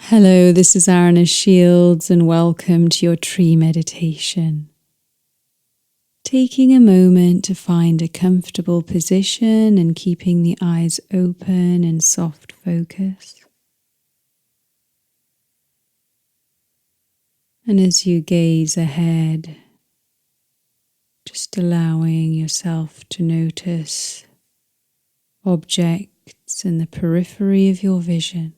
Hello, this is Aruna Shields and welcome to your tree meditation. Taking a moment to find a comfortable position and keeping the eyes open in soft focus. And as you gaze ahead, just allowing yourself to notice objects in the periphery of your vision.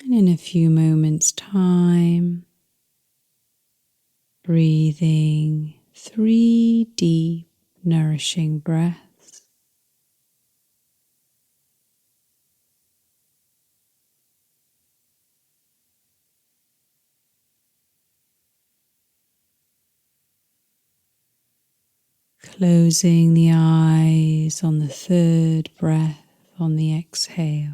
And in a few moments' time, breathing 3 deep, nourishing breaths. Closing the eyes on the third breath on the exhale.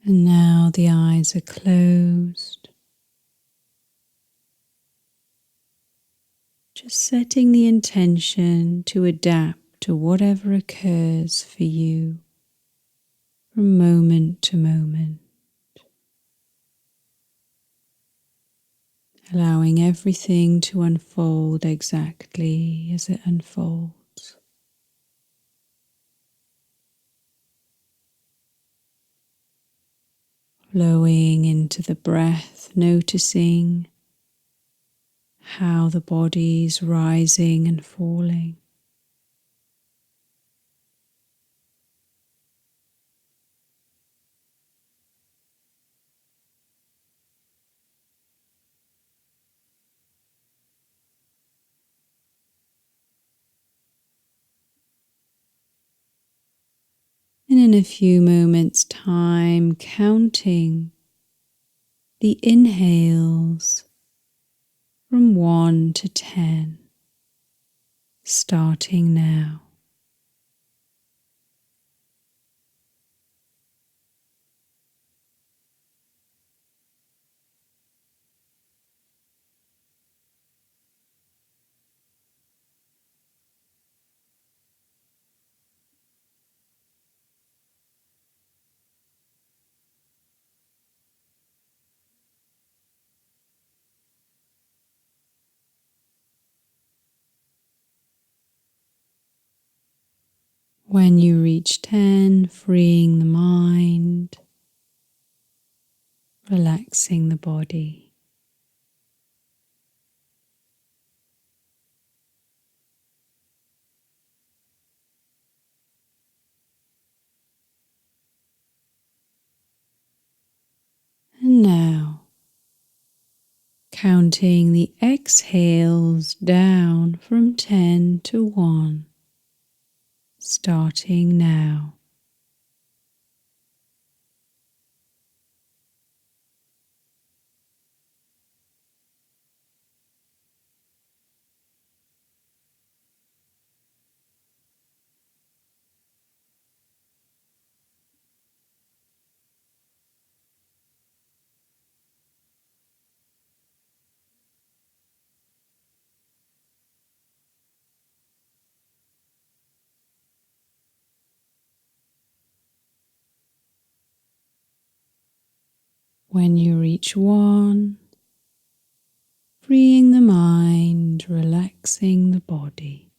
And now the eyes are closed. Just setting the intention to adapt to whatever occurs for you from moment to moment. Allowing everything to unfold exactly as it unfolds. Flowing into the breath, noticing how the body's rising and falling. And in a few moments' time, counting the inhales from 1 to 10, starting now. When you reach 10, freeing the mind, relaxing the body. And now, counting the exhales down from 10 to 1, starting now. When you reach 1, freeing the mind, relaxing the body.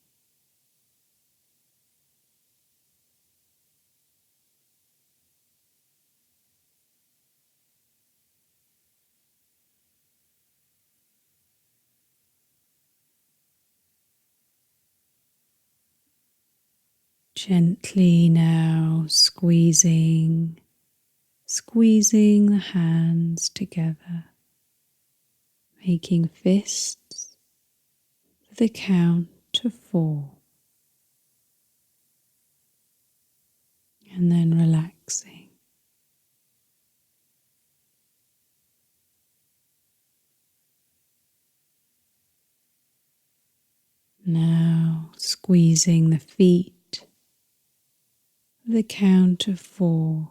Gently now squeezing the hands together, making fists for the count to 4, and then relaxing. Now squeezing the feet, the count of 4,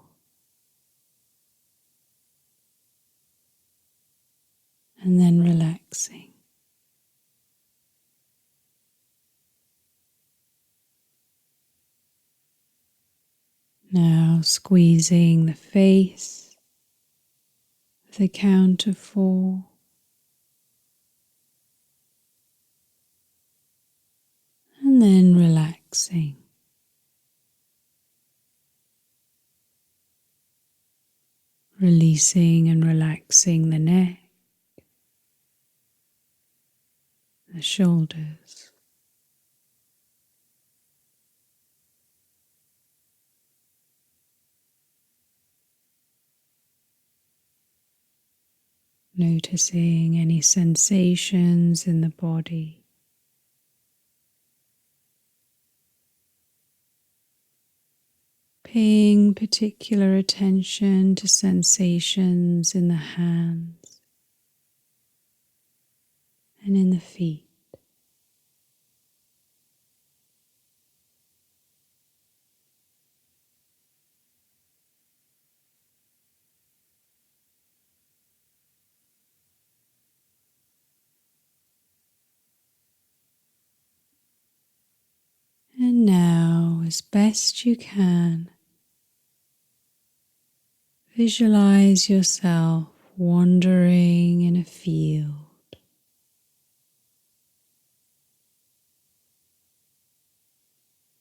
and then relaxing. Now squeezing the face, the count of 4, and then relaxing. Releasing and relaxing the neck, the shoulders. Noticing any sensations in the body. Paying particular attention to sensations in the hands and in the feet. And now, as best you can, visualize yourself wandering in a field.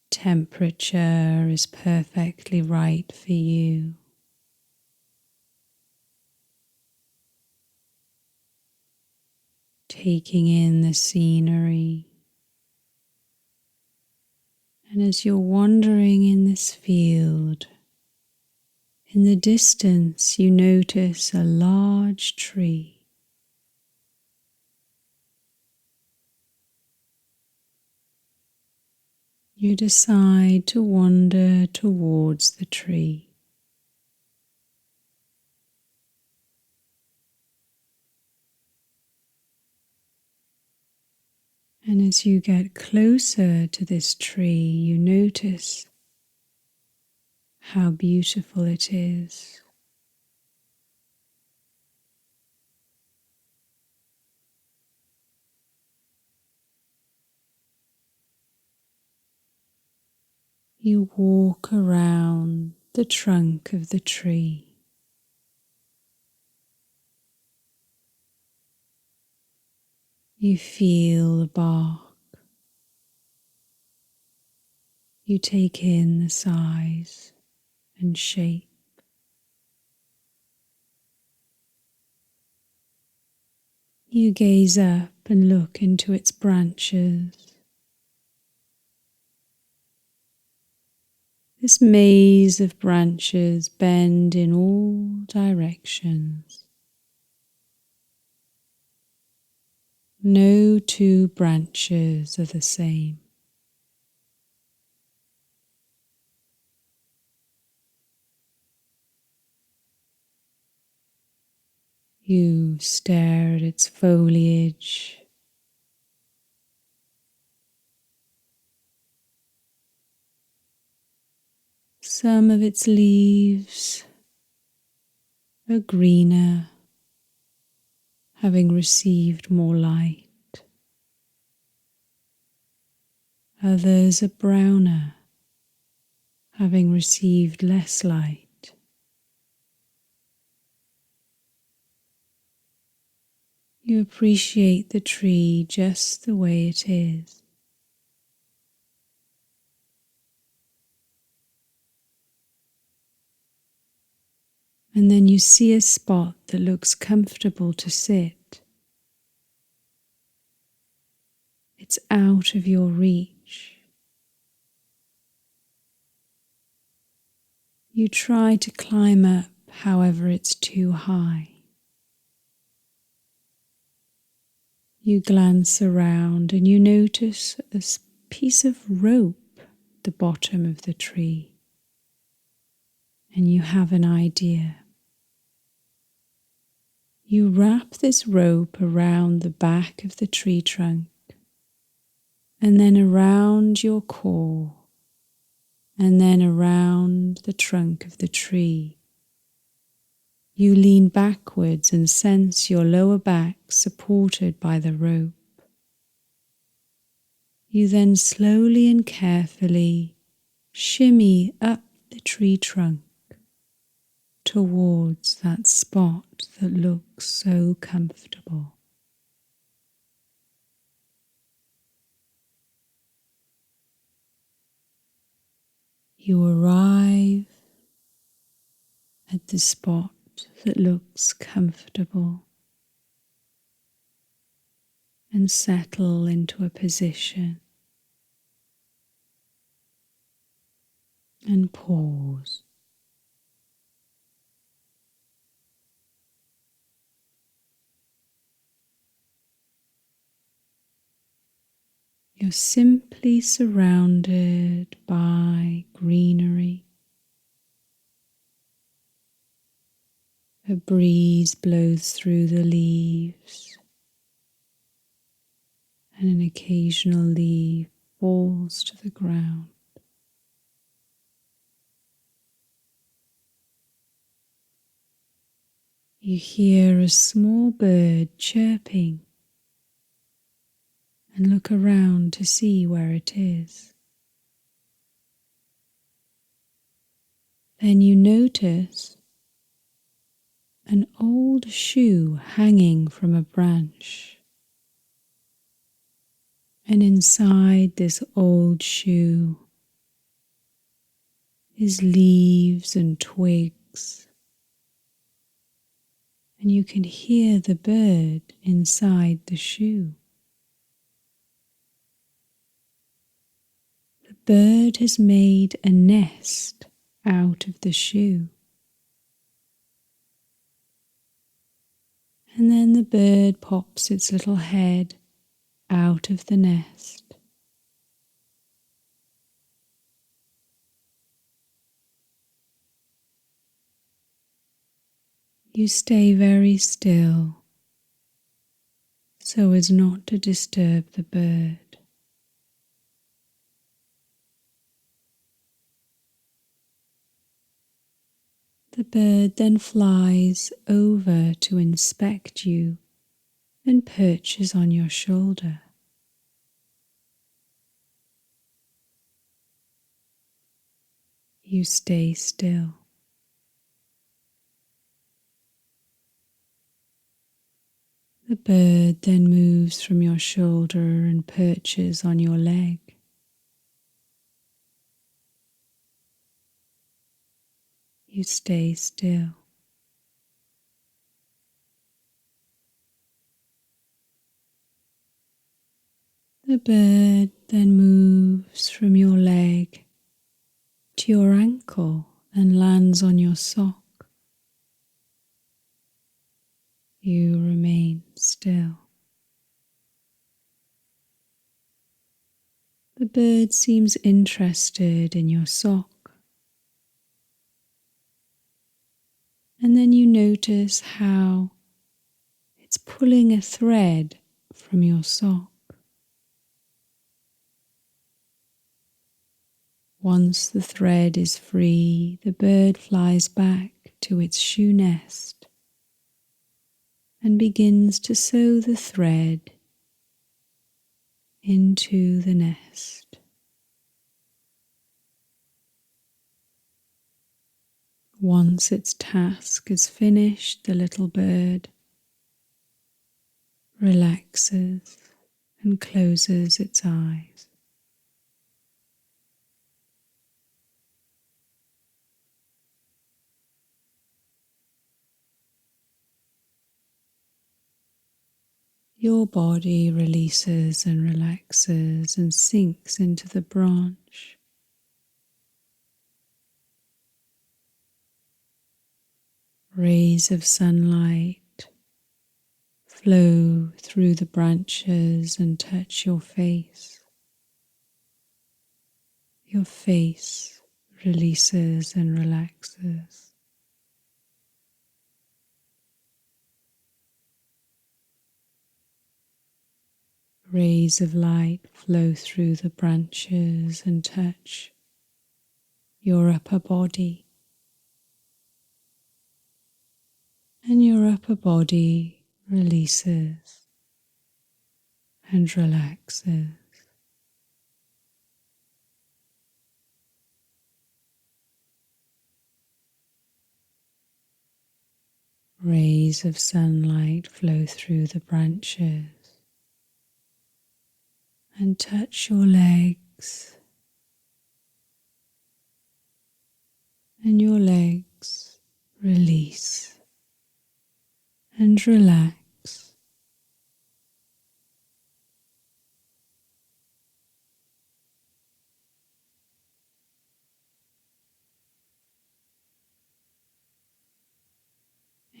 Temperature is perfectly right for you. Taking in the scenery. And as you're wandering in this field, in the distance you notice a large tree. You decide to wander towards the tree. And as you get closer to this tree, you notice how beautiful it is. You walk around the trunk of the tree. You feel the bark. You take in the size and shape. You gaze up and look into its branches. This maze of branches bend in all directions. No two branches are the same. You stare at its foliage. Some of its leaves are greener, having received more light. Others are browner, having received less light. You appreciate the tree just the way it is. And then you see a spot that looks comfortable to sit. It's out of your reach. You try to climb up, however, it's too high. You glance around and you notice a piece of rope at the bottom of the tree. And you have an idea. You wrap this rope around the back of the tree trunk and then around your core, and then around the trunk of the tree. You lean backwards and sense your lower back supported by the rope. You then slowly and carefully shimmy up the tree trunk towards that spot that looks so comfortable. You arrive at the spot that looks comfortable and settle into a position and pause. You're simply surrounded by greenery. A breeze blows through the leaves, and an occasional leaf falls to the ground. You hear a small bird chirping and look around to see where it is. Then you notice an old shoe hanging from a branch. And inside this old shoe is leaves and twigs. And you can hear the bird inside the shoe. The bird has made a nest out of the shoe. And then the bird pops its little head out of the nest. You stay very still so as not to disturb the bird. The bird then flies over to inspect you and perches on your shoulder. You stay still. The bird then moves from your shoulder and perches on your leg. You stay still. The bird then moves from your leg to your ankle and lands on your sock. You remain still. The bird seems interested in your sock. And then you notice how it's pulling a thread from your sock. Once the thread is free, the bird flies back to its shoe nest and begins to sew the thread into the nest. Once its task is finished, the little bird relaxes and closes its eyes. Your body releases and relaxes and sinks into the branch. Rays of sunlight flow through the branches and touch your face. Your face releases and relaxes. Rays of light flow through the branches and touch your upper body. And your upper body releases and relaxes. Rays of sunlight flow through the branches and touch your legs, and your legs release and relax.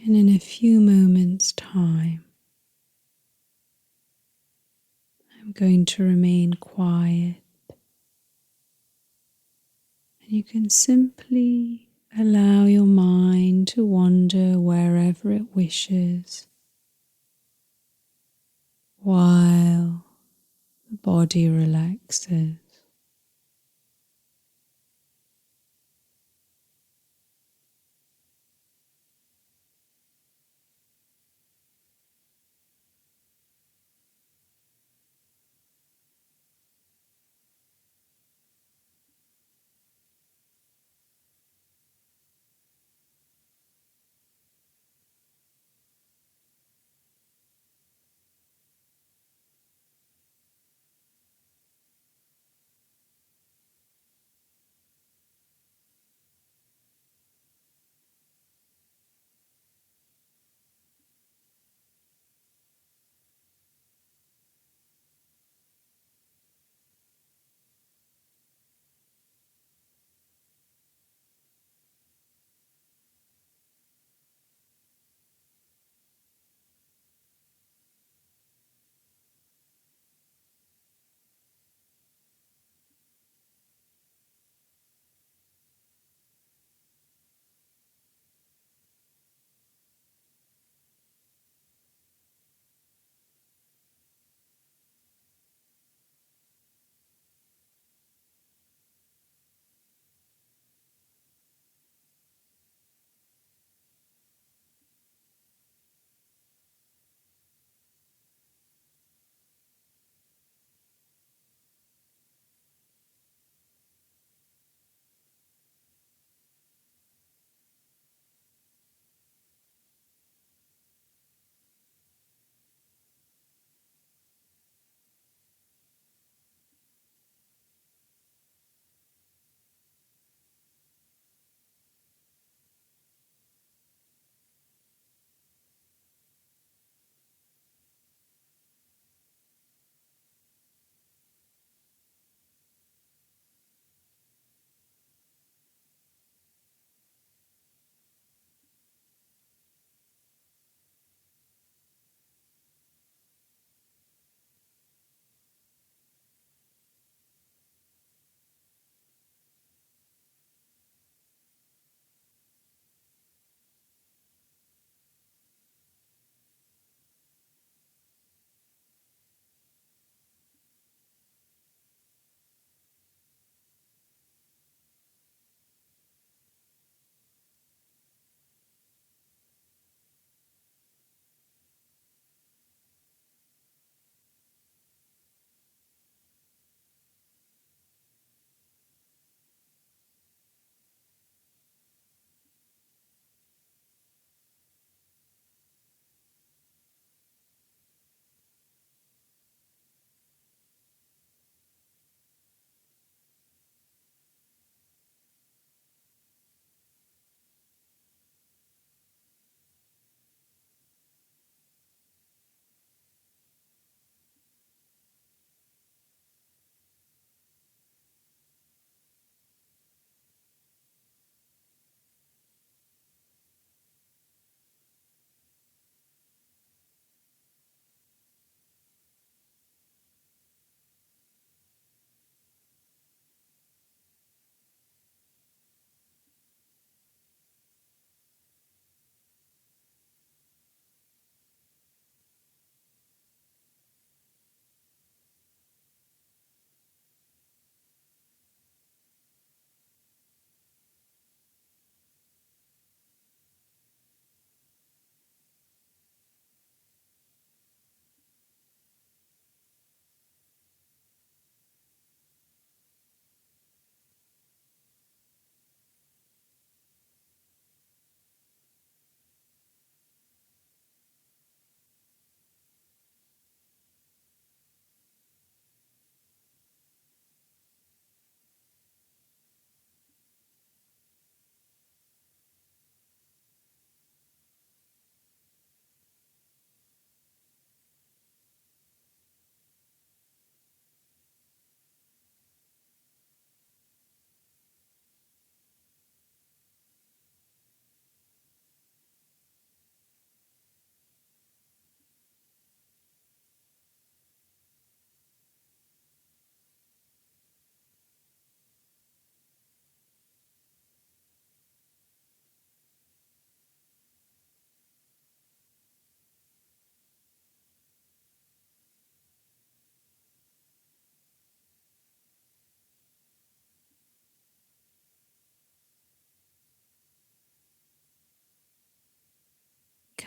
And in a few moments' time, I'm going to remain quiet, and you can simply allow your mind to wander wherever it wishes, while the body relaxes.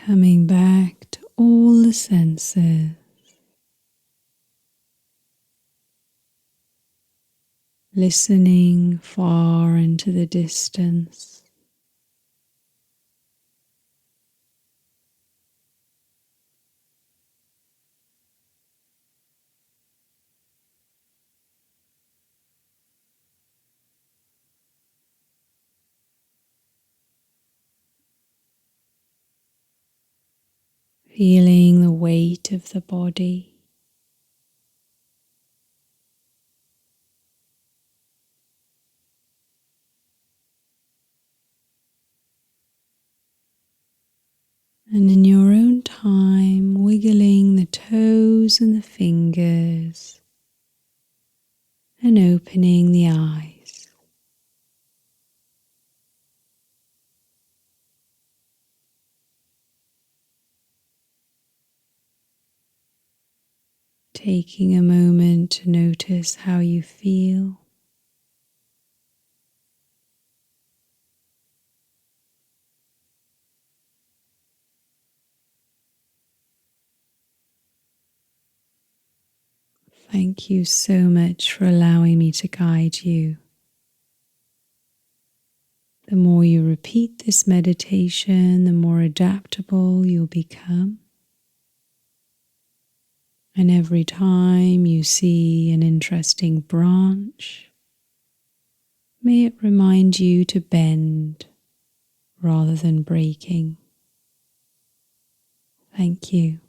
Coming back to all the senses, listening far into the distance. Feeling the weight of the body. And in your own time, wiggling the toes and the fingers and opening the eyes. Taking a moment to notice how you feel. Thank you so much for allowing me to guide you. The more you repeat this meditation, the more adaptable you'll become. And every time you see an interesting branch, may it remind you to bend rather than breaking. Thank you.